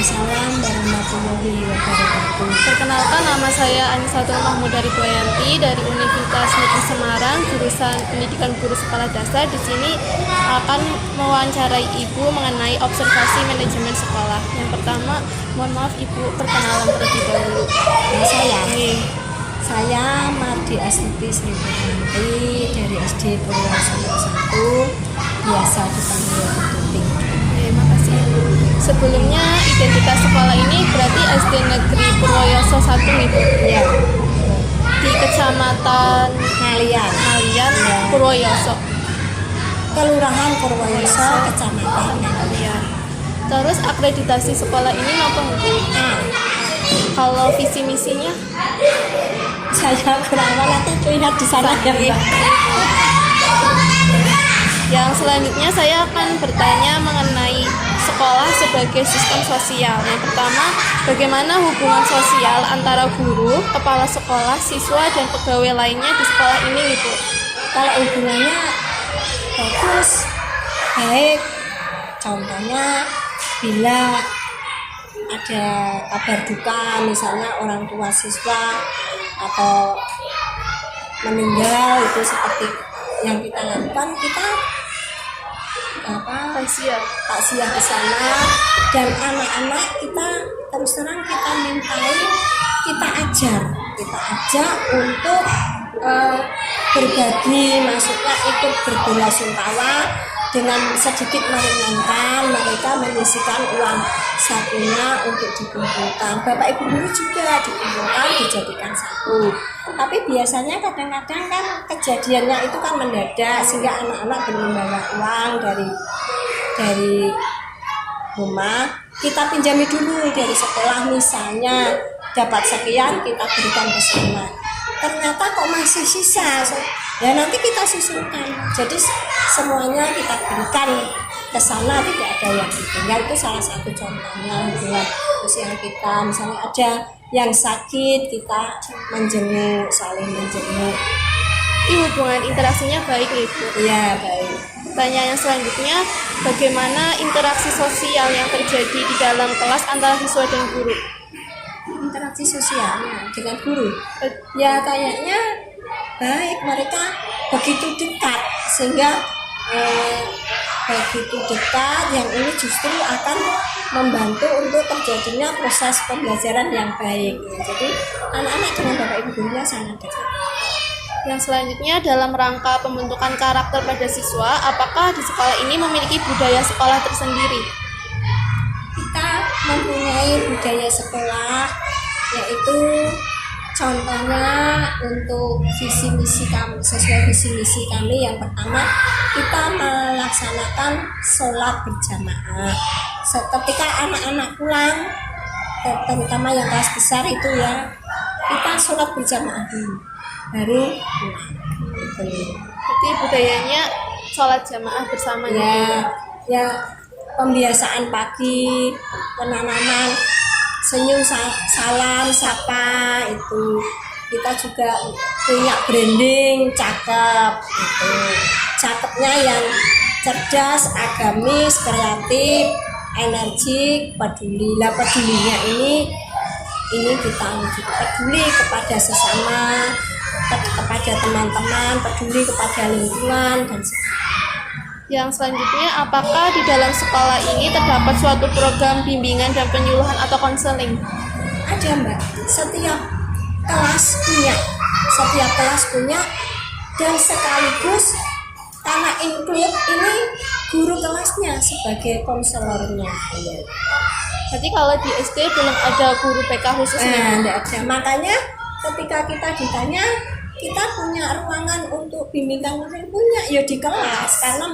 Waalaikumsalam warahmatullahi wabarakatuh. Perkenalkan, nama saya Anisatul Mahmudah Ridwayanti dari Universitas Negeri Semarang, jurusan Pendidikan Guru Sekolah Dasar. Di sini akan mewawancarai Ibu mengenai observasi manajemen sekolah. Yang pertama, mohon maaf Ibu, perkenalan terlebih dahulu. Saya Mardi Astuti Sri Purwanti dari SD Purworejo 1, biasa dipanggil Tuting. Terima kasih Ibu. Sebelumnya identitas sekolah ini berarti SD Negeri Purworejo 1 Ibu. Iya, Di Kecamatan Ngalian, Ngalian, Purworejo. Kelurahan Purworejo, Kecamatan Ngalian. Terus akreditasi sekolah ini apa Ibu? Kalau visi misinya? Saya kurang nanti lihat di sana ya Mbak. Yang selanjutnya saya akan bertanya mengenai sekolah sebagai sistem sosial. Yang pertama, bagaimana hubungan sosial antara guru, kepala sekolah, siswa, dan pegawai lainnya di sekolah ini Ibu? Kalau hubungannya bagus, baik. Contohnya bila ada kabar duka, misalnya orang tua siswa atau meninggal, itu seperti yang kita lakukan, kita takziah di sana, dan anak-anak kita terus terang kita mintai, kita ajak untuk berbagi, maksudnya ikut berbelasungkawa dengan sedikit meringankan, mereka menyisikan uang sakunya untuk dikumpulkan. Bapak Ibu guru juga dikumpulkan, dijadikan saku. Tapi biasanya kadang-kadang kan kejadiannya itu kan mendadak, sehingga anak-anak belum membawa uang dari rumah. Kita pinjami dulu dari sekolah, misalnya dapat sekian kita berikan ke sana. Ternyata kok masih sisa, ya nanti kita susulkan. Jadi semuanya kita berikan ke sana, tidak ada yang ditinggal. Itu salah satu contohnya hubungan sosial kita. Misalnya ada yang sakit, kita menjenguk, saling menjenguk. Ini hubungan interaksinya baik Ibu? Iya, baik. Pertanyaan yang selanjutnya, bagaimana interaksi sosial yang terjadi di dalam kelas antara siswa dan guru? Interaksi sosialnya dengan guru, ya kayaknya baik, mereka begitu dekat, sehingga begitu dekat, yang ini justru akan membantu untuk terjadinya proses pembelajaran yang baik. Jadi anak-anak dengan bapak ibu gurunya sangat dekat. Yang selanjutnya, dalam rangka pembentukan karakter pada siswa, apakah di sekolah ini memiliki budaya sekolah tersendiri? Kita mempunyai budaya sekolah, yaitu contohnya untuk visi misi kami, sesuai visi misi kami, yang pertama kita melaksanakan sholat berjamaah. Ketika anak-anak pulang, terutama yang kelas besar itu ya, kita sholat berjamaah dulu, baru pulang. Jadi budayanya sholat jamaah bersama ya pembiasaan pagi, penanaman senyum, salam, sapa, itu kita juga punya branding cakep, itu cakepnya yang cerdas, agamis, kreatif, energik, peduli. Lah pedulinya ini kita juga peduli kepada sesama, kepada teman-teman, peduli kepada lingkungan dan sebagainya. Yang selanjutnya, apakah di dalam sekolah ini terdapat suatu program bimbingan dan penyuluhan atau konseling? Ada Mbak, setiap kelas punya, dan sekaligus karena include ini guru kelasnya sebagai konselornya. Berarti kalau di SD belum ada guru PK khusus? Tidak ada. Makanya ketika kita ditanya, kita punya ruangan untuk bimbingan konseling, punya ya di kelas, karena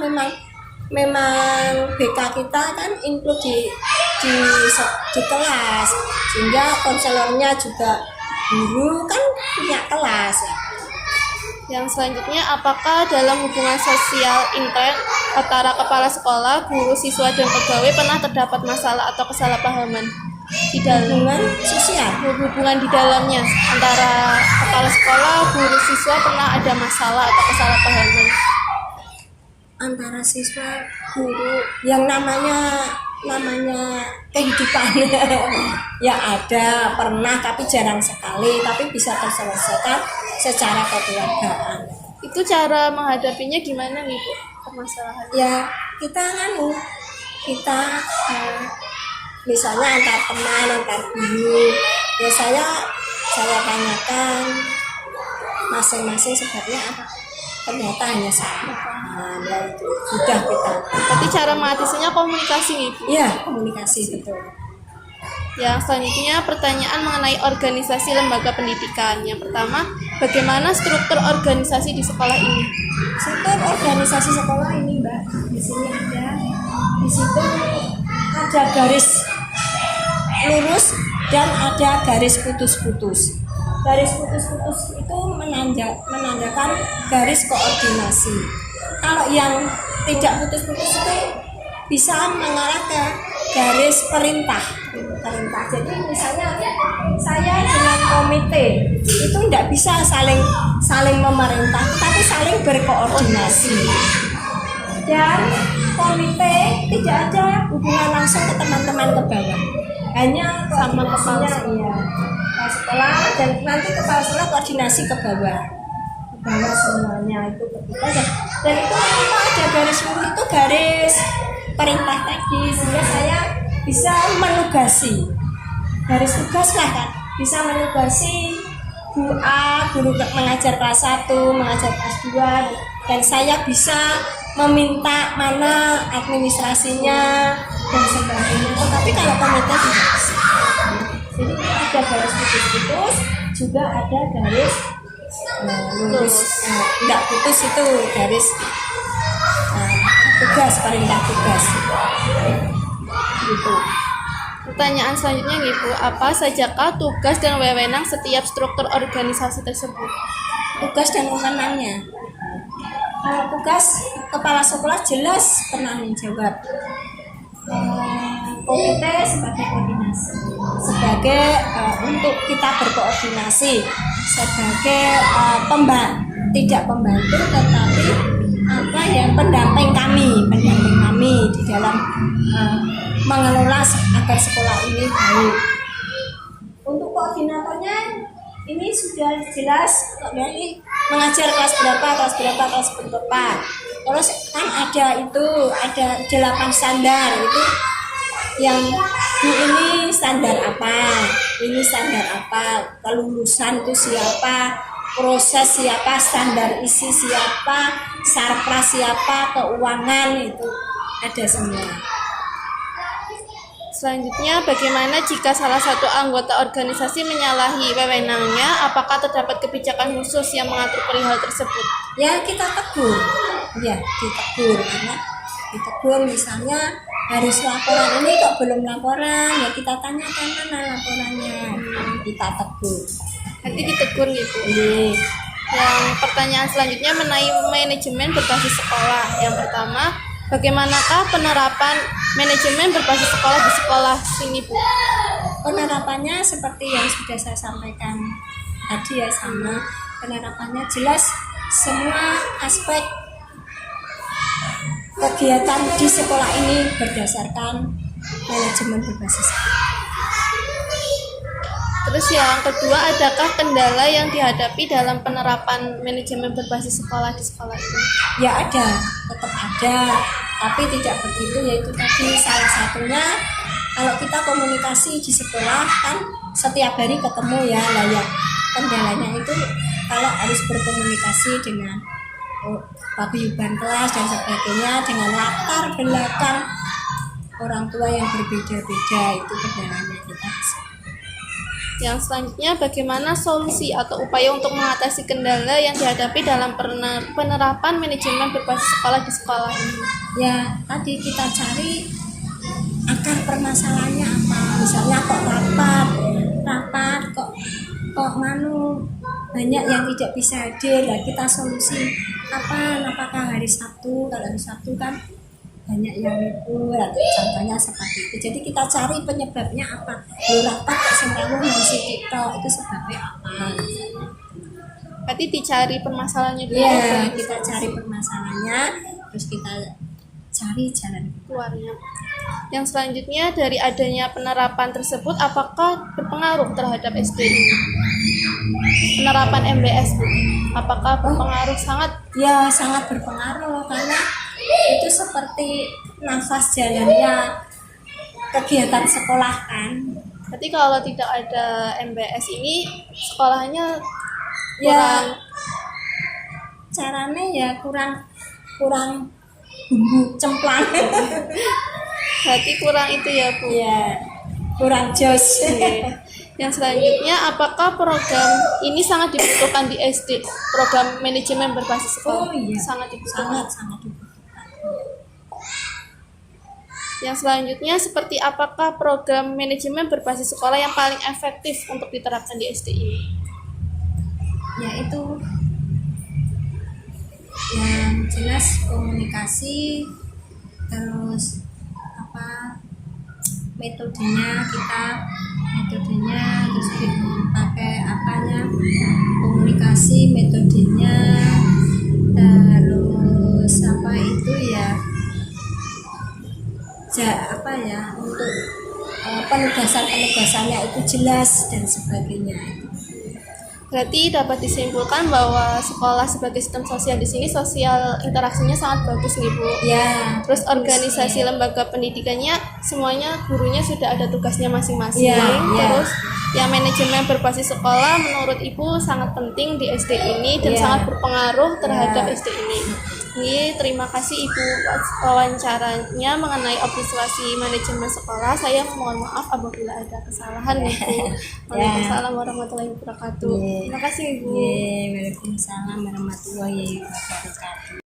memang BK kita kan include di kelas, sehingga konselornya juga guru kan punya kelas ya. Yang selanjutnya, apakah dalam hubungan sosial intern antara kepala sekolah, guru, siswa, dan pegawai pernah terdapat masalah atau kesalahpahaman di dalam hubungan di dalamnya antara kepala sekolah, guru, siswa, pernah ada masalah atau kesalahpahaman? Antara siswa, guru, yang namanya namanya kehidupan. Ya ada, pernah tapi jarang sekali, tapi bisa terselesaikan secara kekeluargaan. Itu cara menghadapinya gimana nih Bu? Permasalahan. Ya kita kita misalnya antar teman, antar guru, ya saya tanyakan masing-masing sebabnya apa, ternyata hanya sama. Ya itu sudah kita. Berarti cara mengatasinya komunikasi nih Bu. Ya komunikasi betul. Yang selanjutnya pertanyaan mengenai organisasi lembaga pendidikan. Yang pertama, bagaimana struktur organisasi di sekolah ini? Struktur organisasi sekolah ini Mbak, di sini ada, di situ ada garis lurus dan ada garis putus-putus. Garis putus-putus itu menandakan garis koordinasi. Kalau yang tidak putus-putus itu bisa mengarah ke garis perintah. Jadi misalnya saya dengan komite itu tidak bisa saling memerintah, tapi saling berkoordinasi. Dan komite tidak ada hubungan langsung ke teman-teman ke bawah, hanya Sama kepala iya, kepala sekolah, dan nanti kepala sekolah koordinasi ke bawah semuanya itu begitu. Dan itu kenapa ada garis lurus, itu garis perintah tadi, sehingga saya bisa menugasi garis tugas lah kan, bisa menugasi Bu A, guru mengajar kelas 1, mengajar kelas 2, dan saya bisa meminta mana administrasinya dan sebagainya. Tapi kalau komite tidak bisa. Jadi ada garis putus-putus, juga ada garis lurus. Tidak putus itu garis tugas, perintah tugas. Gitu. Pertanyaan selanjutnya nih Bu, apa sajakah tugas dan wewenang setiap struktur organisasi tersebut? Tugas dan wewenangnya. Kalau tugas kepala sekolah jelas penanggung jawab. Komite sebagai koordinasi, sebagai untuk kita berkoordinasi, sebagai tidak pembantu tetapi pendamping kami di dalam mengelola agar sekolah ini baik. Untuk koordinatornya ini sudah jelas, dari mengajar kelas berapa. Terus kan ada 8 standar itu, yang ini standar apa, kelulusan itu siapa, proses siapa, standar isi siapa, sarpras siapa, keuangan itu ada semua. Selanjutnya, bagaimana jika salah satu anggota organisasi menyalahi wewenangnya? Apakah terdapat kebijakan khusus yang mengatur perihal tersebut? Ya kita tegur, karena ditegur, misalnya harus laporan, ini kok belum laporan, ya kita tanyakan mana laporannya, kita tegur. Nanti ditegur gitu. Iya. Yang pertanyaan selanjutnya mengenai manajemen berbasis sekolah. Yang pertama, bagaimanakah penerapan manajemen berbasis sekolah di sekolah sini Bu? Penerapannya seperti yang sudah saya sampaikan tadi ya, sama penerapannya jelas semua aspek kegiatan di sekolah ini berdasarkan manajemen berbasis sekolah. Terus yang kedua, adakah kendala yang dihadapi dalam penerapan manajemen berbasis sekolah di sekolah ini? Ya ada, tetap ada, tapi tidak begitu, yaitu tadi salah satunya kalau kita komunikasi di sekolah kan setiap hari ketemu ya, kendalanya itu kalau harus berkomunikasi dengan paguyuban kelas dan sebagainya, dengan latar belakang orang tua yang berbeda-beda, itu kendalanya kita. Yang selanjutnya, bagaimana solusi atau upaya untuk mengatasi kendala yang dihadapi dalam penerapan manajemen berbasis sekolah di sekolah ini? Ya, tadi kita cari akar permasalahannya apa. Misalnya kok rapat kok banyak yang tidak bisa hadir. Nah, kita solusi apakah hari Sabtu? Kalau hari Sabtu kan banyak yang libur, atau contohnya seperti itu. Jadi kita cari penyebabnya apa. Rapat kok semrawuh masih itu sebabnya apa. Berarti dicari permasalahannya dulu. Iya, kita cari permasalahannya, terus kita cari jalan keluarnya. Yang selanjutnya, dari adanya penerapan tersebut apakah berpengaruh terhadap SD ini? Penerapan MBS, Bu, apakah berpengaruh? Sangat. Ya, sangat berpengaruh karena itu seperti nafas jalannya kegiatan sekolah kan. Berarti kalau tidak ada MBS ini sekolahnya Ya, kurang. caranya ya kurang bumbu cemplang. Berarti kurang itu ya, Bu. Ya, kurang jos. Oke. Yang selanjutnya, apakah program ini sangat dibutuhkan di SD? Program manajemen berbasis sekolah. Oh iya, Sangat dibutuhkan. sangat dibutuhkan. Yang selanjutnya, seperti apakah program manajemen berbasis sekolah yang paling efektif untuk diterapkan di SD ini? Yaitu yang jelas komunikasi, terus metodenya terus pakai komunikasi, metodenya, terus untuk penugasannya itu jelas dan sebagainya. Berarti dapat disimpulkan bahwa sekolah sebagai sistem sosial di sini sosial interaksinya sangat bagus nih, Bu. Ya. Terus organisasi lembaga pendidikannya semuanya gurunya sudah ada tugasnya masing-masing. Ya. Terus yang manajemen berbasis sekolah menurut Ibu sangat penting di SD ini dan sangat berpengaruh terhadap SD ini. Ini terima kasih Ibu wawancaranya mengenai observasi manajemen sekolah. Saya mohon maaf apabila ada kesalahan nih, Bu. Waalaikumsalam warahmatullahi wabarakatuh. Terima kasih Ibu. Waalaikumsalam warahmatullahi wabarakatuh.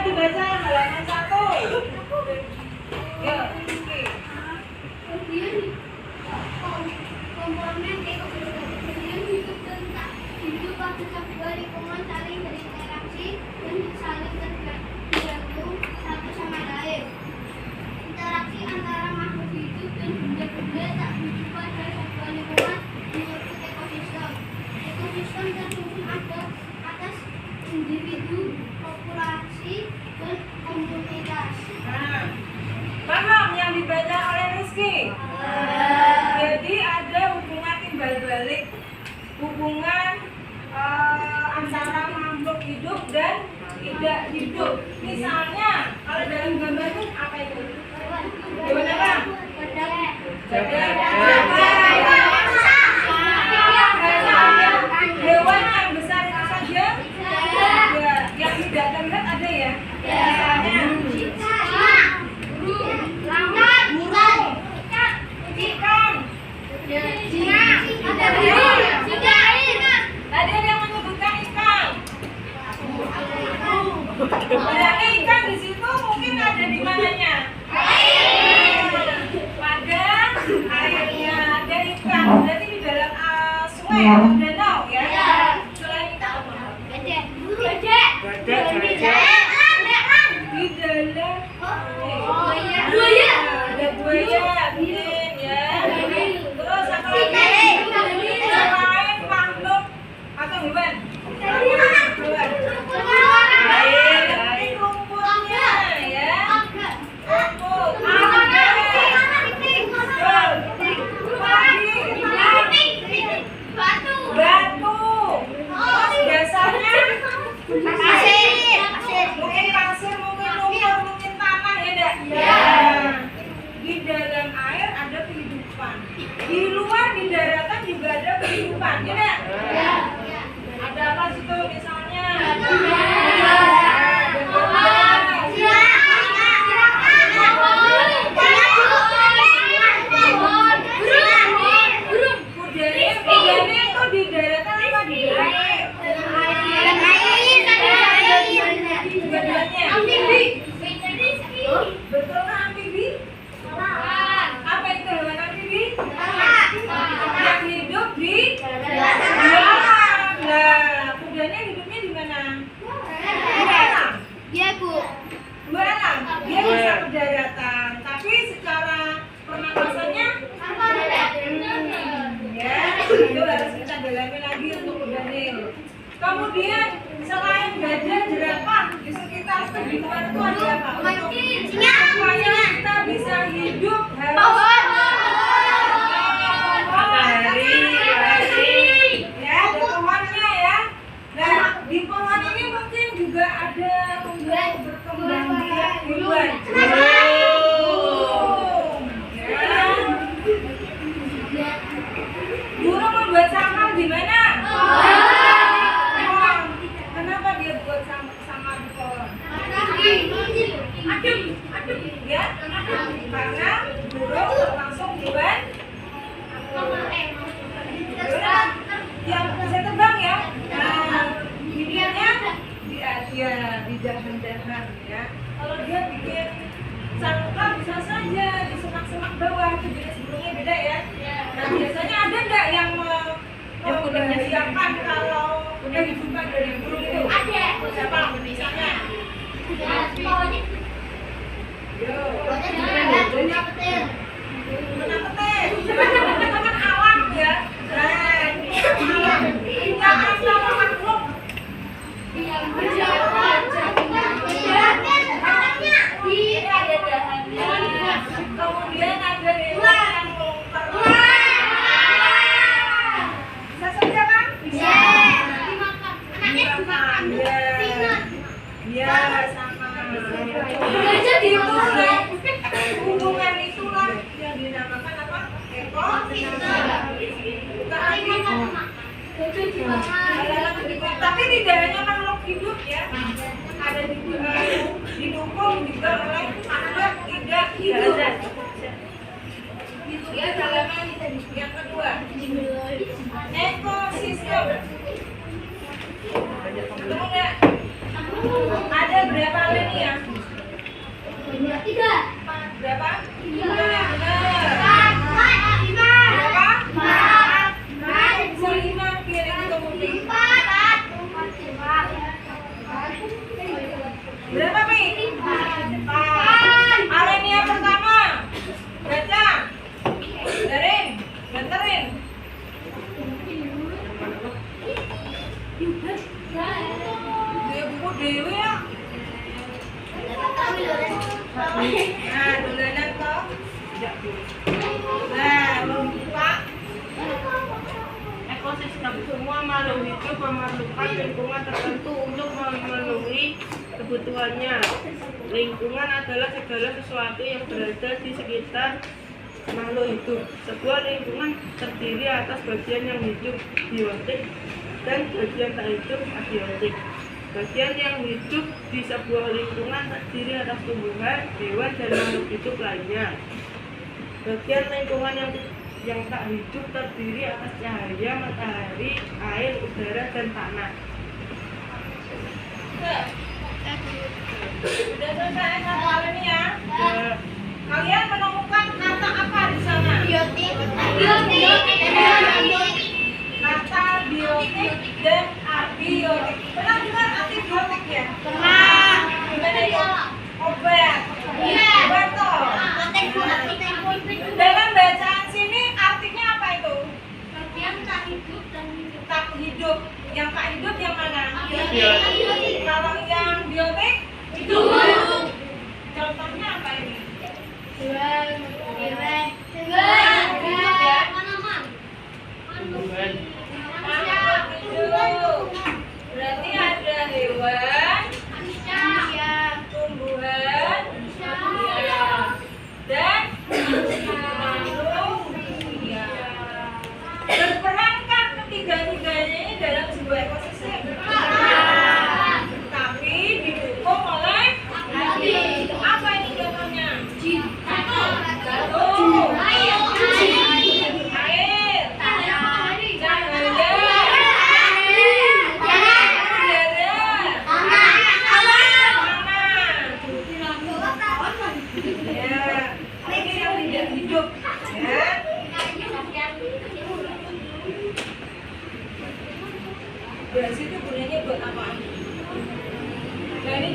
Dibaca halaman 1. Ya, oke. Komponen kemudian hidup tentang hidup pada sebuah lingkungan saling berinteraksi dan saling tergantung satu sama lain. Interaksi antara makhluk hidup dan benda-benda tak hidup pada sebuah lingkungan disebut ekosistem. Ekosistem tersusun atas individu, populasi, dan komunitas. Paham yang dibaca oleh Rizky? Jadi ada hubungan timbal balik, hubungan antara makhluk hidup dan tidak hidup. Misalnya kalau dalam gambar itu apa itu? Hewan apa? Hewan yang besar itu saja? Ya, yang tidak terlihat ada ya? Misalnya tadi ada yang menyebutkan ikan. Berarti ikan di situ mungkin ada di mananya? Pada airnya ada ikan. Berarti di dalam sungai atau danau ya? Selain ikan apa? Di dalam ada buaya, mungkin ya. Terus apa lagi? Selain makhluk atau hewan? Hewan. Baik, rumputnya ya. Rumput. Batu. Terus biasanya mungkin pasir, mungkin lumpur, mungkin tanah ya enggak? Ya. Di dalam air ada kehidupan. Di luar di daratan juga ada kehidupan, ya nggak? Ada apa situ misalnya? Kudanya itu di daratan apa di air? Amfibi. Betul nggak amfibi? Apa itu hewan amfibi? Yang hidup di dalam. Nah, kudanya hidupnya di mana? Dua alam. Iya, Bu. Dua alam. Dia bisa ke daratan, tapi secara pernapasannya ya, itu harus kita dalami lagi untuk kudanil. Kemudian selain gajah, jerapah di sekitar tujuan itu ada apa? Supaya kita bisa hidup harus ya, ada pohonnya ya. Nah, di pohon ini mungkin juga ada untuk berkembang biak hewan. Burung membuat sangkar di mana? Pohon. Kenapa dia buat sangkar di pohon? Adem, ya? Karena burung langsung hewan yang bisa terbang ya. Nah, hidupnya di dahan-dahan ya. Kalau dia bikin sangkar bisa saja di semak-semak bawah, itu jenis burungnya beda ya. Nah, biasanya ada nggak yang mempersiapkan kalau kehidupan dari burung itu? Ada. Siapa? Misalnya? Menang petir. Itu kan alam ya. Alam. Jangan sama makhluk. Ada dahannya. Kemudian ada hewan yang melompat. Bisa saja kan? Bisa. Dimakan. Ya, sama. Jadi hubungan itulah yang dinamakan apa? Tapi tidak hanya makhluk hidup ya, ada didukung juga oleh makhluk tidak hidup. Itu ya halaman yang kedua. Ekosistem. Ketemu nggak? Ada berapa linear? Tiga. Berapa? Tiga. Benar. Berapa? Empat. Selima piring itu mungkin. Berapa Mi? Alinea pertama. Baca. Darin. Banterin. Dia buku dewe ya. Nah, dolanan toh. Nah, lupa. Ekosistem semua makhluk hidup memerlukan lingkungan tertentu untuk memenuhi kebutuhannya. Lingkungan adalah segala sesuatu yang berada di sekitar makhluk hidup. Sebuah lingkungan terdiri atas bagian yang hidup biotik dan bagian tak hidup abiotik. Bagian yang hidup di sebuah lingkungan terdiri atas tumbuhan, hewan, dan makhluk hidup lainnya. Bagian lingkungan yang tak hidup terdiri atas cahaya, matahari, air, udara, dan tanah. Sudah selesai hal ini ya. Kalian menemukan kata apa di sana? Biotik. Kata biotik dan abiotik. Pernah dengar antibiotik ya? Pernah. Gimana itu? Obat. Iya. Obat toh. Dalam bacaan sini artinya apa itu? Tak hidup. Yang tak hidup yang mana? Kalau yang biotik hidup. Contohnya apa ini? Berarti ada hewan, tumbuhan, dan manusia. Berperan kan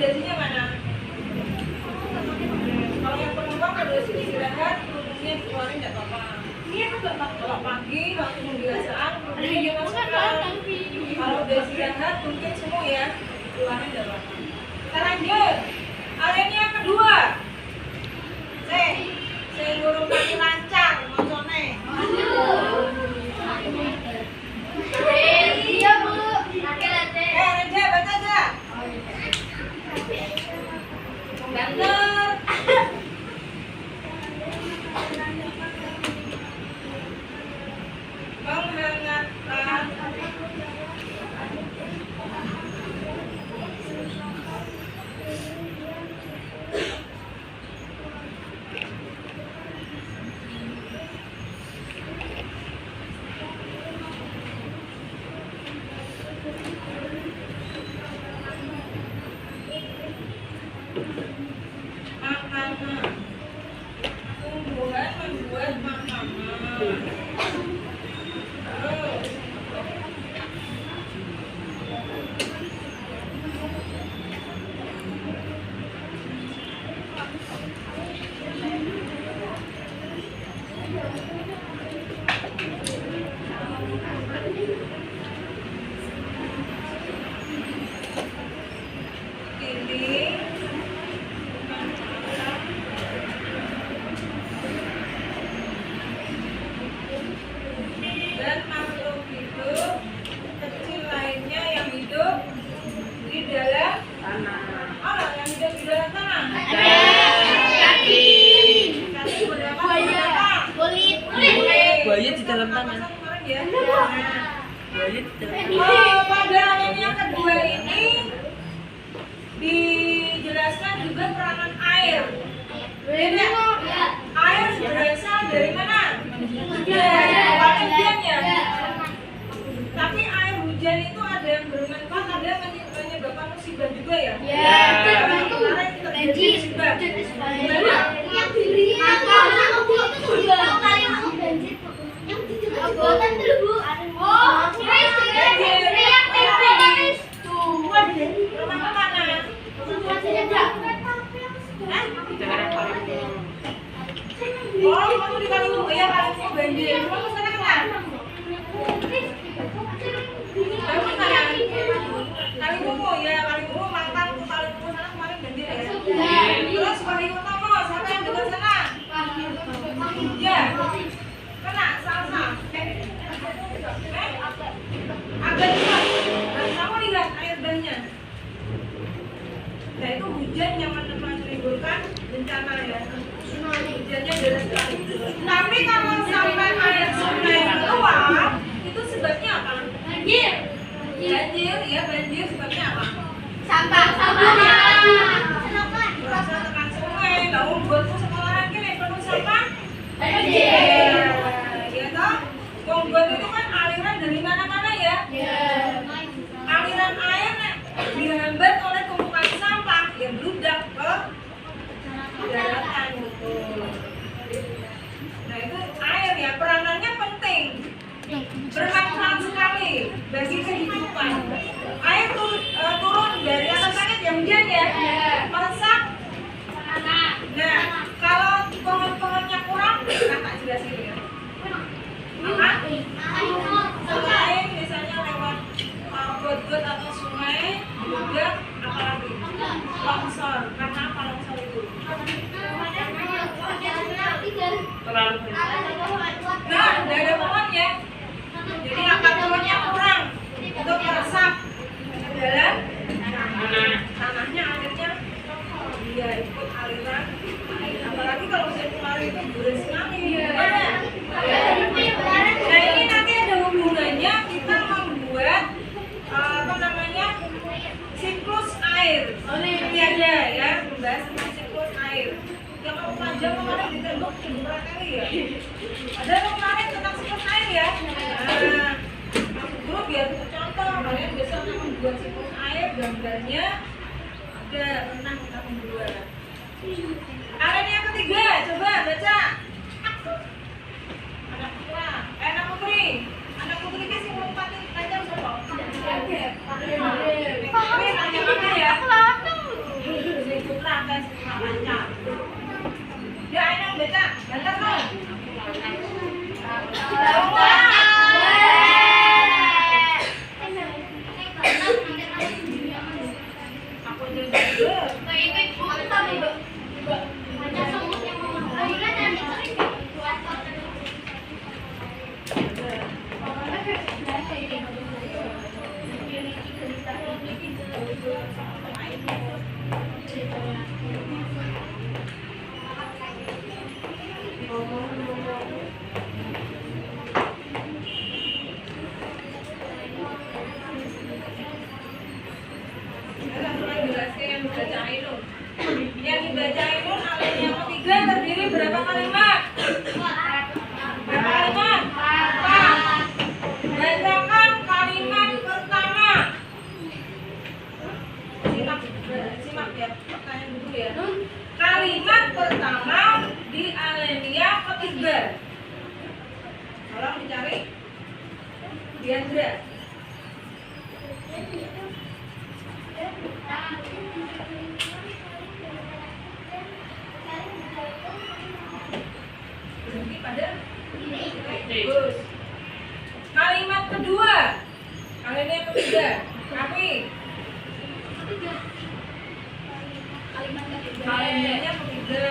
akomodasinya mana? Kalau yang penumpang pada istirahat, kerudungnya dikeluarin nggak apa-apa. Iya, kalau pagi waktu pembiasaan, kerudungnya dimasukkan. Kalau udah istirahat, mungkin semua ya, keluarin nggak apa-apa. Kita lanjut. Alinea yang kedua. Saya durung kaki lancar, mocone. Iya, Bu. Laki-laki. Reja, baca aja. Bener. Menghangatkan. Makanan. Tumbuhan membuat makanan. Terus. Ini dan makhluk hidup kecil lainnya yang hidup di dalam tanah. Apa yang hidup di dalam tanah? Kaki berapa? Kulit. Buaya di dalam tanah. Kemarin ya. Buaya di dalam Oh, pada alinea yang kedua ini dijelaskan juga peranan air. Beda. Air berasal dari mana? Hujan. Awalnya hujan ya. Tapi air hujan itu ada yang bermanfaat, ada yang menyebabkan musibah juga ya. Kemarin terjadi musibah. Gimana? Yang diri. Oh, Rumah mana? Oh, kamu di Kalimantan ya, Kalimantan banjir. Kamu sana kan? Kamu sana? Kalimantan ya, Kalimantan mantan ke Kalimantan sana kemarin banjir ya. Terus Wahyu Utomo, siapa yang dekat sana? Ya, kena salsa. Agak cepat. Dan kamu lihat air bannya. Nah itu hujan yang menimbulkan bencana ya. Hujannya deras sekali. Tapi kalau sampai air sungai keluar, itu sebabnya apa? Banjir, ya banjir sebabnya apa? Sampah. Berasal tekan sungai, lalu buatku sekolahan gini penuh sampah. Banjir. Ya toh, Gonggot itu kan aliran dari mana-mana ya. Aliran air dihambat oleh tumpukan sampah yang bludak ke daratan gitu. Nah itu air ya, peranannya penting, bermanfaat sekali bagi kehidupan. Air turun dari atas langit yang hujan ya, meresap. Nah kalau pohon-pohonnya kurang, tak jelasin ya. Maka selain misalnya lewat got-got atau sungai, juga apalagi longsor. Karena apa longsor itu? terlalu Nah, nggak ada pohon ya. Jadi akar pohonnya kurang untuk meresap ke dalam tanahnya, akhirnya dia ikut aliran air. Apalagi kalau musim kemarau itu deras sekali. Gimana? Nah ini nanti ada hubungannya kita membuat apa namanya siklus air. Nanti ada ya membahas tentang siklus air. Yang kalau panjang kemarin di tembok berapa kali ya? Ada kemarin tentang siklus air ya. Nah, masuk dulu biar contoh kalian bisa membuat siklus air, gambarnya ada pernah kita membuat. Alinea yang ketiga, coba baca. Anak putri ini sih mau pakai aja siapa? Oke. Ini nanya apa ya? Yang dibaca itu alinea ketiga terdiri berapa kalimat? Berapa kalimat? 4. Bacakan kalimat pertama. Simak ya, pertanyaan dulu ya. Kalimat pertama di alinea ketiga. Tolong dicari. Diandra. Berhenti pada bagus. Kalimat kedua, alinea ketiga. Api. Alineanya ketiga.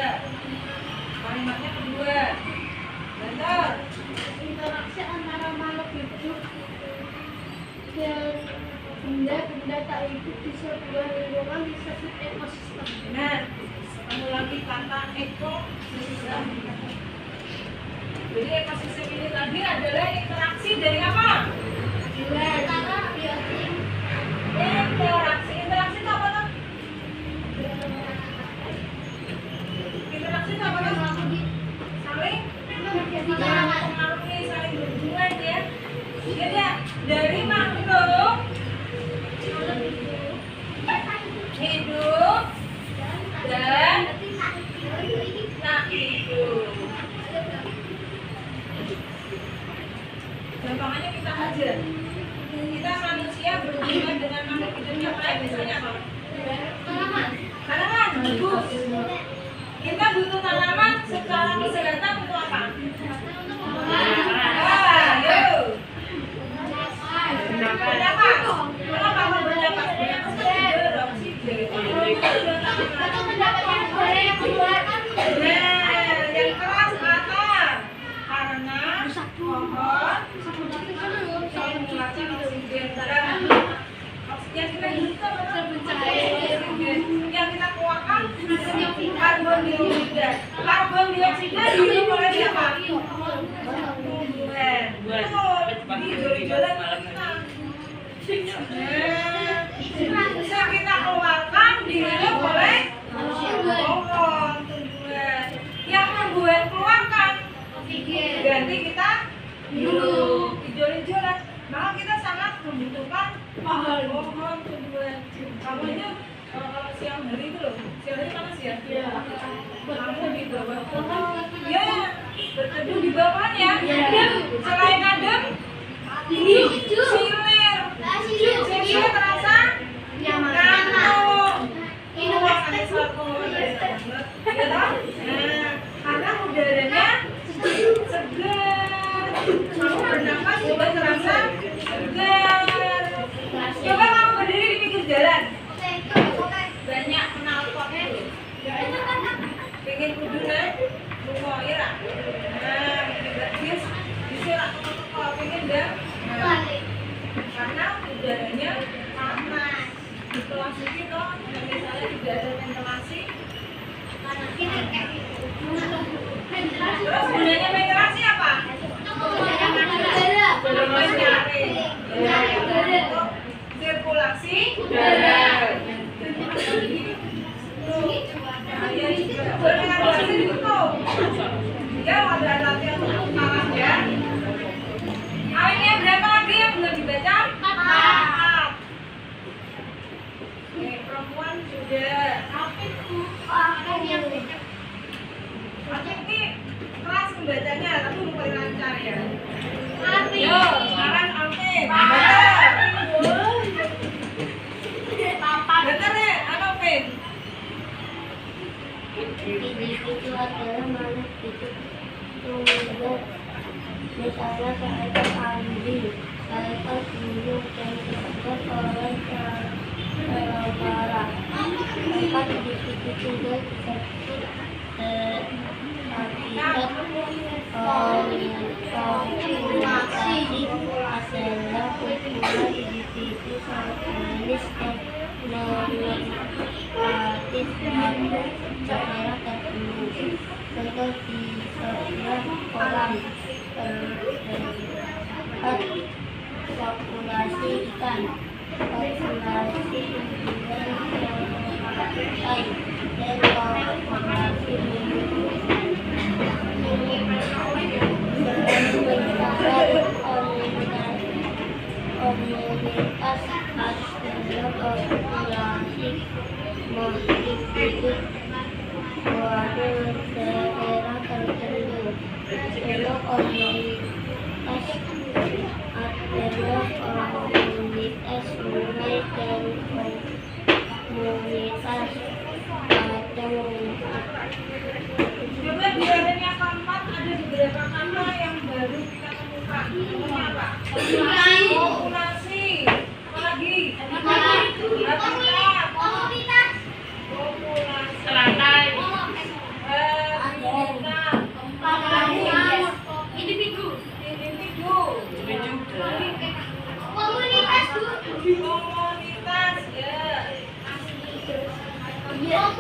Kalimatnya kedua. Bentar. Interaksi antara makhluk hidup dan benda-benda tak hidup di sebuah lingkungan disebut ekosistem. Benar. Ketemu lagi kata ekosistem. Jadi ekosistem ini tadi adalah interaksi dari apa? Antara biotik, Interaksi. Interaksi itu apa tuh? Interaksi itu apa tuh? Saling mempengaruhi, saling berhubungan ya. Jadi ya, dari makhluk hidup dan tak hidup. Gampangannya kita aja. Kita manusia berhubungan dengan makhluk hidup yang lain, misalnya apa? Tanaman, bagus. Kita butuh tanaman secara kesehatan untuk apa? Yuk. Berdapat. Kenapa mau berdapat? Yang keras apa? Karena pohon mengeluarkan oksigen. Oksigen kita hidup yang kita keluarkan karbon dioksida. Karbon dioksida dihirup oleh siapa? Tumbuhan. Betul. Di hijau-hijauan bisa kita keluarkan dihirup oleh pohon, tumbuhan. Yang tumbuhan keluarkan ganti kita hirup hijau-hijauan. Maka kita sangat membutuhkan pohon, tumbuhan. Kamu aja kalau siang hari itu loh, siang hari panas ya? Iya. Kamu di bawah pohon, ya berteduh di bawahnya. Selain adem, silir terasa ngantuk. Ada suatu ya toh? Nah, karena udaranya segar, kamu bernafas juga terasa segar. Coba kamu berdiri di pinggir jalan, banyak knalpotnya tuh. Pengen kudunan, bunga ira. Nah, bis disirak toko pengen dah. Karena udaranya panas. Ventilasi toh, dan misalnya tidak ada ventilasi. Terus gunanya ventilasi apa? Untuk sirkulasi udara. Ventilasi ditutup. Ya, ada latihan untuk parah ya. Alinea berapa lagi yang belum dibaca? 4. Oke, perempuan sudah. Oke, ini kelas membacanya, tapi belum paling lancar ya. Yo, sekarang Alvin. Betul ya, apa Alvin? itu adalah makhluk hidup tunggal. Misalnya seekor anjing, seekor burung, dan seekor orang marah. Mereka individu tunggal disebut habitat. Populasi adalah kumpulan individu organisme yang daerah tertentu. Contoh di sebuah kolam terdapat populasi ikan, populasi ikan, dan populasi komunitas adalah populasi hidup suatu daerah tertentu. Kalau komunitas adalah komunitas sungai dan komunitas padang. Coba di badan yang keempat ada beberapa kata yang baru kita temukan. Contohnya apa? Populasi. Apa lagi? Habitat. Populasi. Selatan. Habitat. Individu. Komunitas. Ya.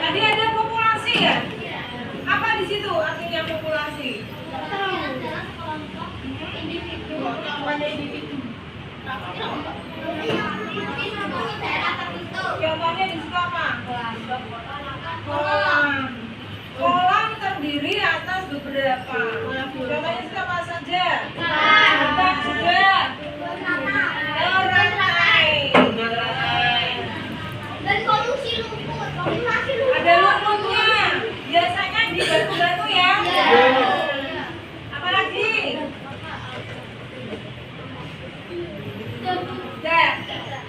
Tadi ada populasi ya? Apa di situ artinya populasi? Contohnya di situ apa? Kolam. Kolam terdiri atas beberapa. Contohnya di situ apa saja? Bukan juga. Berantai. Ada lumutnya. Biasanya di batu-batu ya. Apalagi?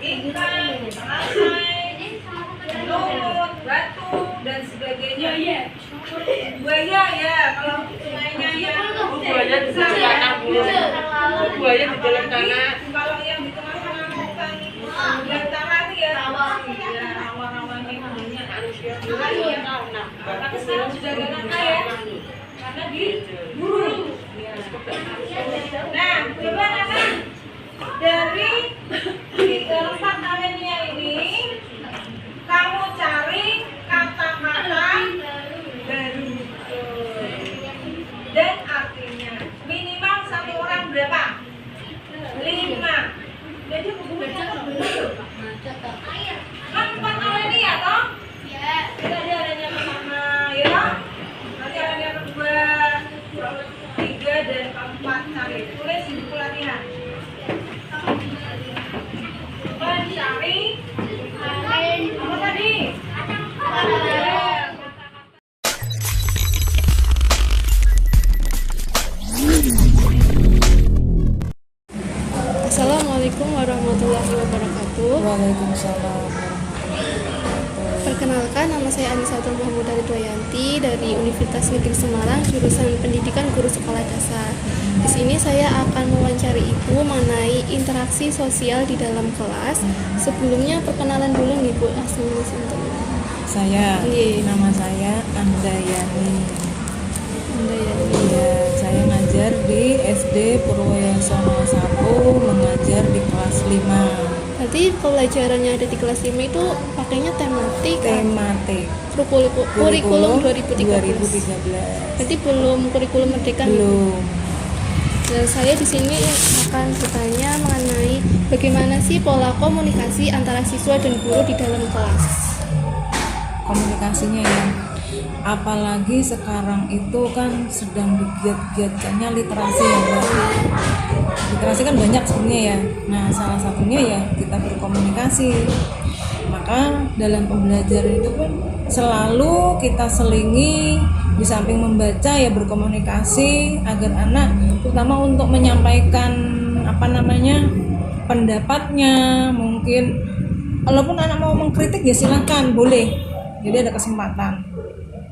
Ikan, rantai, lumut, batu, dan sebagainya. Buaya ya, kalau sungainya ya. Buaya di tanah, buaya di dalam tanah. Kalau yang di tengah-tengah hutan dan tanah itu ya rawa-rawa ini banyak manusia. Tapi sekarang sudah gak langka ya, karena diburu. Nah, coba anak dari 4 alinea ini kamu cari kata-kata baru dan artinya minimal 1 orang berapa? 5. Jadi buku baca belum? Kan 4 alinea toh? Kita ada alinea pertama ya. Nanti alinea kedua, 3 dan keempat cari. Tulis di buku latihan. Mencari apa tadi? Assalamualaikum warahmatullahi wabarakatuh. Waalaikumsalam. Perkenalkan, nama saya Anisatul Muhammad Ridwayanti dari Universitas Negeri Semarang, jurusan Pendidikan Guru Sekolah Dasar. Di sini saya akan mewawancari Ibu mengenai interaksi sosial di dalam kelas. Sebelumnya perkenalan dulu nih Bu, langsung untuk Saya, Iya. nama saya Andayani. Anda ya. Iya, saya ngajar di SD Purwoyosono 1, mengajar di kelas 5. Berarti pelajarannya ada di kelas 5 itu pakainya tematik Tematik kurikulum 2013. 2013. Berarti belum kurikulum merdeka nih, Bu? Belum. Dan saya di sini akan bertanya mengenai bagaimana sih pola komunikasi antara siswa dan guru di dalam kelas. Komunikasinya ya. Apalagi sekarang itu kan sedang digiat-giatkannya literasi ya, Mbak. Literasi kan banyak sebenarnya ya. Nah, salah satunya ya kita berkomunikasi. Maka dalam pembelajaran itu pun selalu kita selingi di samping membaca ya berkomunikasi agar anak terutama untuk menyampaikan pendapatnya, mungkin walaupun anak mau mengkritik ya silakan, boleh. Jadi ada kesempatan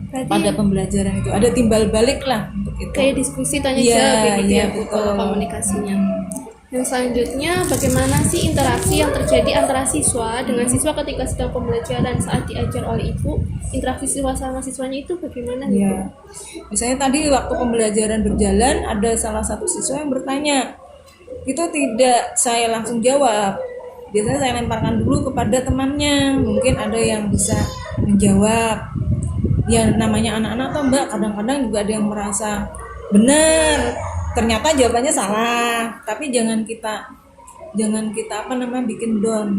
Berarti pada pembelajaran itu, ada timbal balik lah untuk itu. kayak diskusi tanya Iya, jawab gitu iya, ya Bu, betul. pola komunikasinya. Yang selanjutnya, bagaimana sih interaksi yang terjadi antara siswa dengan siswa ketika sedang pembelajaran saat diajar oleh ibu? Interaksi siswa sama siswanya itu bagaimana gitu? Ya, misalnya tadi waktu pembelajaran berjalan ada salah satu siswa yang bertanya, itu tidak saya langsung jawab, biasanya saya lemparkan dulu kepada temannya, mungkin ada yang bisa menjawab. Ya namanya anak-anak tuh Mbak, kadang-kadang juga ada yang merasa benar, ternyata jawabannya salah. Tapi jangan kita bikin down.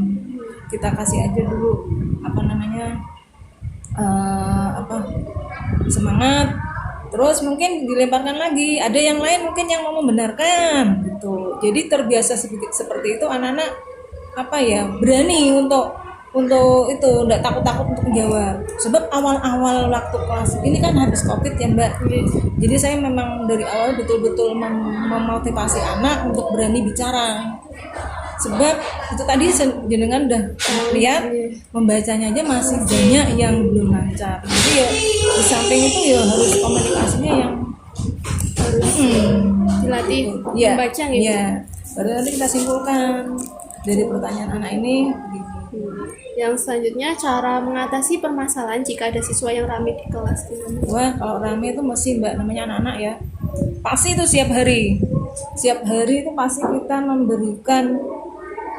Kita kasih aja dulu semangat. Terus mungkin dilemparkan lagi, ada yang lain mungkin yang mau membenarkan gitu. Jadi terbiasa seperti itu anak-anak berani untuk itu, enggak takut-takut untuk menjawab. Sebab awal-awal waktu kelas ini kan habis Covid ya Mbak. Jadi saya memang dari awal betul-betul memotivasi anak untuk berani bicara. Sebab itu tadi jenengan udah lihat, membacanya aja masih banyak yang belum lancar. Jadi ya di samping itu ya harus komunikasinya yang harus dilatih ya, membaca gitu. Ya, baru nanti kita simpulkan dari pertanyaan anak ini. Yang selanjutnya, cara mengatasi permasalahan jika ada siswa yang ramai di kelas. Wah, kalau ramai itu mesti Mbak, namanya anak-anak ya. Pasti itu setiap hari itu pasti kita memberikan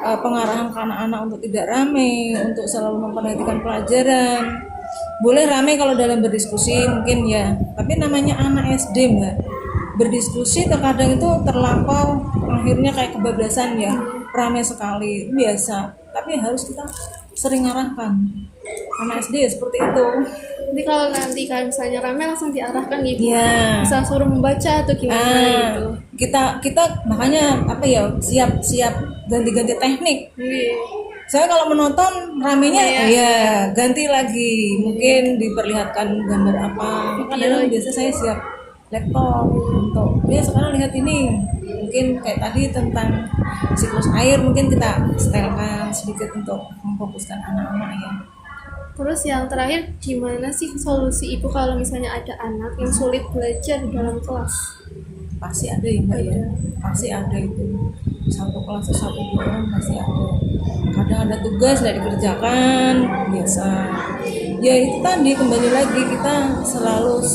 pengarahan ke anak-anak untuk tidak ramai, untuk selalu memperhatikan pelajaran. Boleh ramai kalau dalam berdiskusi mungkin ya, tapi namanya anak SD Mbak, berdiskusi terkadang itu terlampau, akhirnya kayak kebablasan ya, ramai sekali, biasa. Tapi harus kita sering arahkan anak SD ya seperti itu. Jadi kalau nanti kalau misalnya ramai langsung diarahkan gitu, ya. bisa suruh membaca atau gimana gitu. Kita makanya siap ganti-ganti teknik. Saya kalau menonton ramenya ganti lagi, mungkin diperlihatkan gambar apa. Kadang biasa saya siap laptop untuk sekarang lihat ini, mungkin kayak tadi tentang siklus air, mungkin kita setelkan sedikit untuk memfokuskan anak-anak ya. Terus yang terakhir, gimana sih solusi ibu kalau misalnya ada anak yang sulit belajar di dalam kelas? Pasti ada ya Mbak ya, pasti ada itu. Satu kelas atau 1-2 orang pasti ada. Kadang ada tugas nggak dikerjakan, biasa. Ya itu tadi, kembali lagi kita selalu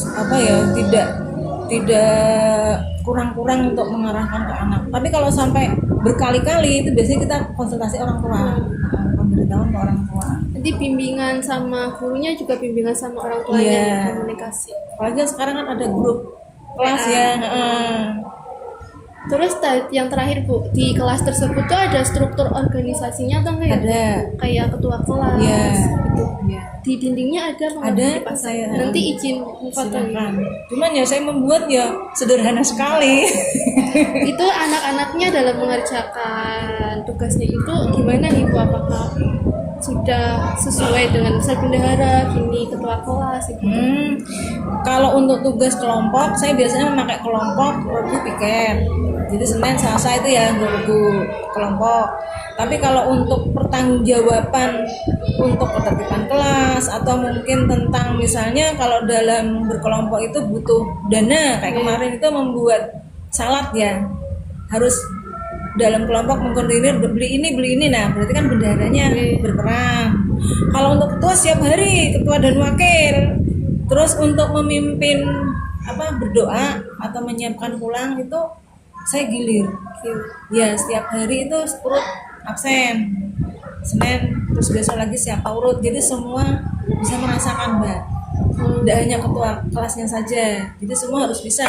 tidak kurang-kurang untuk mengarahkan ke anak. Tapi kalau sampai berkali-kali itu biasanya kita konsultasi orang tua, pemberitahuan ke orang tua. Nanti bimbingan sama gurunya juga bimbingan sama orang tuanya, komunikasi. Apalagi sekarang kan ada grup kelas ya. Terus yang terakhir Bu, di kelas tersebut tuh ada struktur organisasinya atau enggak ya? Ada. Kayak ketua kelas gitu. Ya. Di dindingnya ada Ada saya. Nanti izin fotonya. Silakan. Cuman ya saya membuat ya sederhana sekali. Itu anak-anaknya dalam mengerjakan tugasnya itu gimana nih Bu? Apakah sudah sesuai dengan misal bendahara, gini ketua kelas gitu? Kalau untuk tugas kelompok, saya biasanya memakai kelompok Rabu piket. Jadi Senin Selasa itu ya Rabu kelompok. Tapi kalau untuk pertanggungjawaban untuk ketertiban kelas atau mungkin tentang misalnya kalau dalam berkelompok itu butuh dana, kayak kemarin itu membuat salad ya, harus dalam kelompok mengkoordinir beli ini, nah berarti kan bendaharanya berperan. Kalau untuk ketua setiap hari, ketua dan wakil. Terus untuk memimpin berdoa atau menyiapkan pulang itu saya gilir. Ya setiap hari itu urut absen. Senin terus besok lagi siapa urut. Jadi semua bisa merasakan Mbak. Tidak hanya ketua kelasnya saja. Jadi semua harus bisa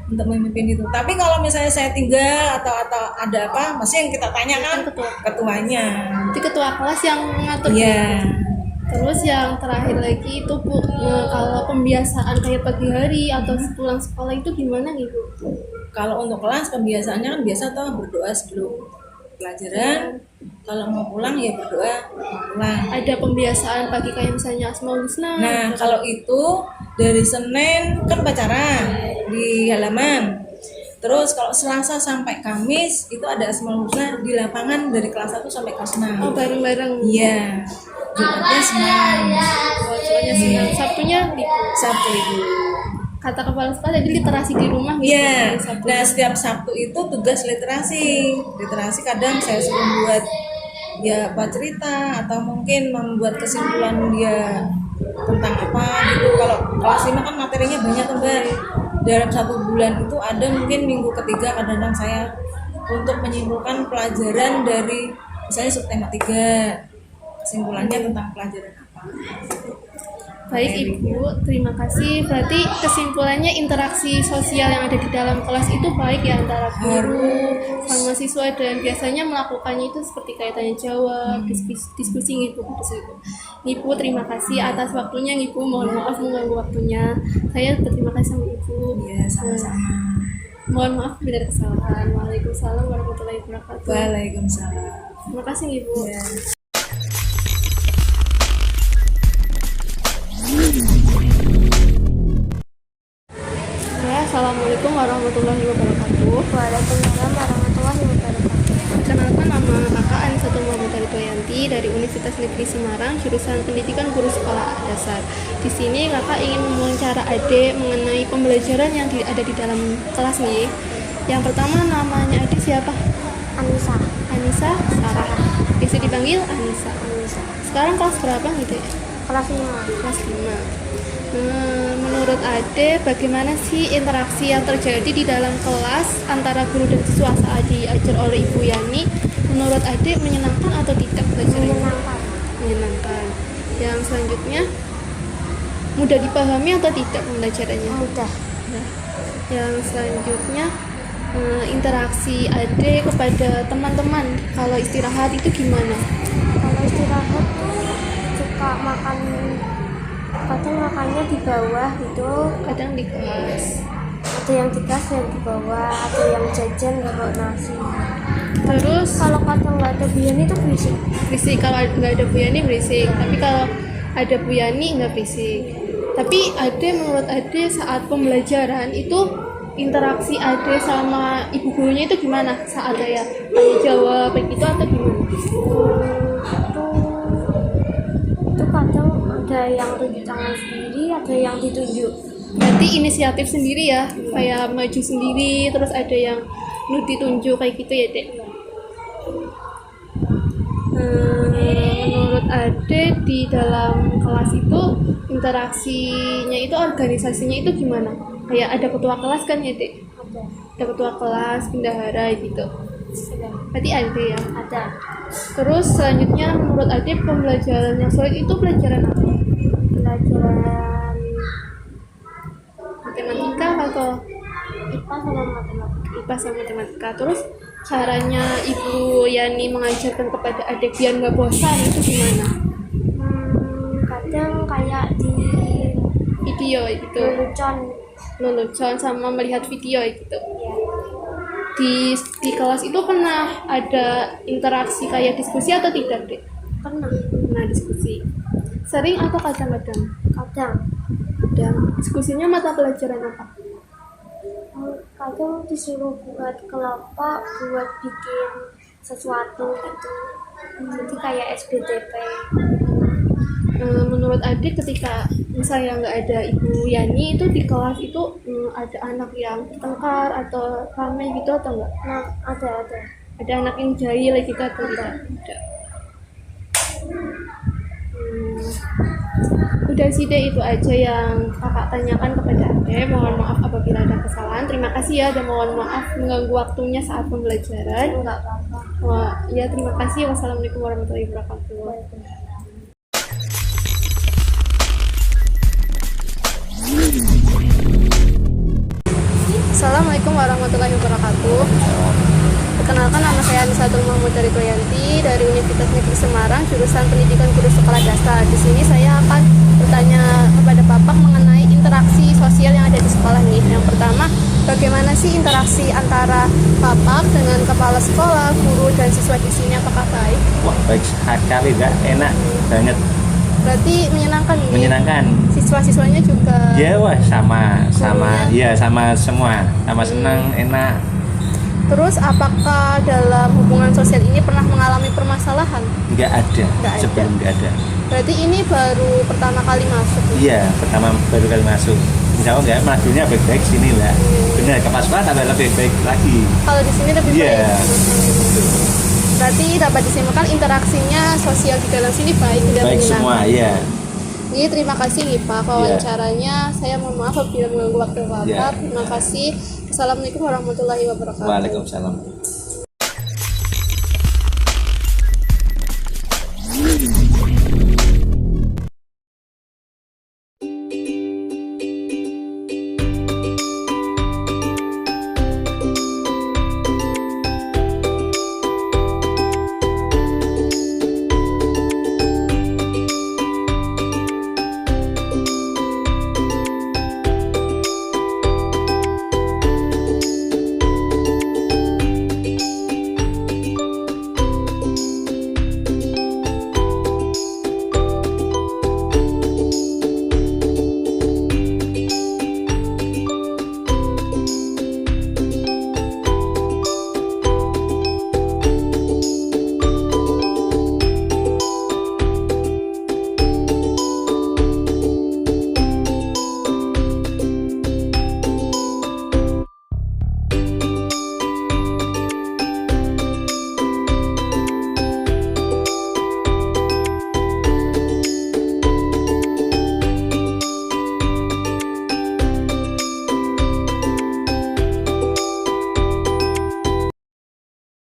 untuk memimpin itu. Tapi kalau misalnya saya tinggal atau ada apa, masih yang kita tanyakan ketuanya. Jadi ketua kelas yang mengatur. Iya. Terus yang terakhir lagi itu Bu, kalau pembiasaan kayak pagi hari atau pulang sekolah itu gimana nih Bu? Kalau untuk kelas pembiasaannya kan biasa berdoa sebelum pelajaran. Kalau mau pulang ya berdoa pulang. Ada pembiasaan pagi kayak misalnya Asmaul Husna. Nah kalau itu dari Senin kan pacaran di halaman. Terus kalau Selasa sampai Kamis itu ada Asmaul Husna di lapangan dari kelas 1 sampai kelas 6. Oh bareng-bareng. Iya. Jumatnya senang. Jumatnya senang. Sabtunya Sabtu libur. Kata kepala sekolah jadi literasi di rumah gitu. Iya. Nah setiap Sabtu itu tugas literasi. Literasi kadang saya suruh buat ya cerita atau mungkin membuat kesimpulan dia tentang apa gitu. Kalau kelas 5 kan materinya banyak tuh Mbak. Dalam 1 bulan itu ada mungkin minggu ketiga kadang-kadang saya untuk menyimpulkan pelajaran dari Misalnya subtema 3, kesimpulannya tentang pelajaran apa. Baik Ibu, terima kasih. Berarti kesimpulannya interaksi sosial yang ada di dalam kelas itu baik ya antara guru sama siswa, dan biasanya melakukannya itu seperti kayak tanya jawab, diskusi gitu. Ibu terima kasih atas waktunya Ibu. Mohon maaf mengganggu waktunya. Saya berterima kasih sama Ibu. Ya, sama-sama. Mohon maaf bila ada kesalahan. Waalaikumsalam warahmatullahi wabarakatuh. Waalaikumsalam. Terima kasih Ibu. Ya. Assalamualaikum warahmatullahi wabarakatuh. Waalaikumsalam warahmatullahi wabarakatuh. Perkenalkan, nama kakak Anisatul Muhammadari Toyanti dari Universitas Negeri Semarang, jurusan Pendidikan Guru Sekolah Dasar. Di sini kakak ingin mewawancara adik mengenai pembelajaran yang ada di dalam kelas nih. Yang pertama, namanya adik siapa? Anissa. Anissa Sarah. Bisa dipanggil Anissa. Anissa. Sekarang kelas berapa gitu ya? Kelas 5. Kelas 5. Menurut Ade, bagaimana sih interaksi yang terjadi di dalam kelas antara guru dan siswa saat diajar oleh Ibu Yani? Menurut Ade, menyenangkan atau tidak belajarnya? Menyenangkan. Menyenangkan. Yang selanjutnya, mudah dipahami atau tidak pembelajarannya? Mudah. Nah, yang selanjutnya, interaksi Ade kepada teman-teman kalau istirahat itu gimana? Kalau istirahat tuh suka makan, kadang makannya di bawah gitu, Kadang di kelas. ada yang di kelas yang di bawah, ada yang jajan nggak bawa nasi. Terus Kalau kadang nggak ada Bu Yani itu berisik. berisik, kalau nggak ada Bu Yani berisik, tapi kalau ada Bu Yani nggak berisik. Tapi menurut Ade saat pembelajaran itu interaksi Ade sama ibu gurunya itu gimana saat kayak tanya jawab begitu atau gimana? Itu kadang ada yang tunjuk tangan sendiri, ada yang ditunjuk. Berarti inisiatif sendiri ya, kayak maju sendiri, terus ada yang ditunjuk kayak gitu ya Dek? Menurut Ade di dalam kelas itu interaksinya itu, organisasinya itu gimana? Kayak ada ketua kelas kan ya Dek? Ada. Ada ketua kelas, bendahara gitu. Berarti ada ya? Ada. Terus selanjutnya menurut Ade pembelajaran yang sulit itu pelajaran apa? Pelajaran Matematika atau IPA sama matematika. IPA sama matematika. Terus caranya Ibu Yani mengajarkan kepada adik biar nggak bosan itu gimana? Kadang kayak di Video gitu, lelucon sama melihat video gitu. ya, Di kelas itu pernah ada interaksi kayak diskusi atau tidak Dek? Pernah diskusi. Sering atau kadang-kadang? kadang Dan diskusinya mata pelajaran apa? kadang disuruh buat kelompok buat bikin sesuatu gitu, jadi kayak SBTP. Menurut Adik ketika misalnya nggak ada Ibu Yani itu di kelas itu ada anak yang tengkar atau ramai gitu atau enggak? Nah, ada Ada anak yang jahil gitu atau tidak? Ada. Udah sih deh, itu aja yang kakak tanyakan kepada Ade. Mohon maaf apabila ada kesalahan. Terima kasih ya, dan mohon maaf mengganggu waktunya saat pembelajaran. enggak apa-apa. Wah, ya terima kasih. Wassalamualaikum warahmatullahi wabarakatuh. Assalamualaikum warahmatullahi wabarakatuh. Perkenalkan, nama saya Anisatul Muhammadari Toyanti dari Universitas Negeri Semarang, jurusan Pendidikan Guru Sekolah Dasar. Di sini saya akan bertanya kepada Bapak mengenai interaksi sosial yang ada di sekolah nih. Yang pertama, bagaimana sih interaksi antara Bapak dengan kepala sekolah, guru, dan siswa di sini? Apakah baik? Wah, baik sekali, Kak. Enak banget. Berarti menyenangkan nih. Menyenangkan. Siswa-siswanya juga. Ya, wah, sama ya, sama semua. Sama senang, enak. Terus apakah dalam hubungan sosial ini pernah mengalami permasalahan? Nggak ada. Nggak ada. Sebelum nggak ada. Berarti ini baru pertama kali masuk. Iya, baru kali masuk. Insya Allah nggak, majunya baik-baik sini, Mbak. Benar, ke sekolah tambah lebih baik lagi. Kalau di sini lebih Iya. baik. Berarti dapat disimpulkan interaksinya sosial di dalam sini baik dan Baik menyenangkan. semua, iya. Jadi terima kasih nih Pak wawancaranya. Saya mohon maaf apabila mengganggu waktu Bapak. Iya. Terima kasih. Assalamualaikum warahmatullahi wabarakatuh. Waalaikumsalam.